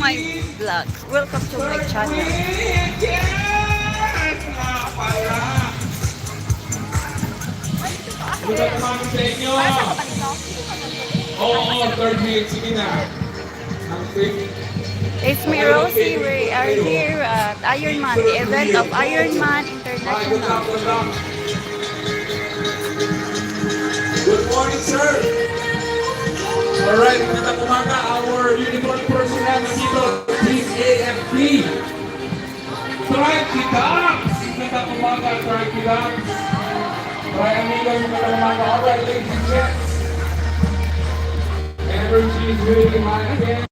my vlog. Welcome to my channel. Lugat naman sa inyo. Oo, third week. Sige na. Ang quick. It's me, Rosie. We are here at Ironman, the event of Ironman International. Good morning, sir. Alright, magandang umaga. Our uniform personnel nandito, Team AFP. Strike it up! Magandang umaga, strike it up. Alright, amigos, magandang umaga. Alright, ladies and gents. Energy is really high again.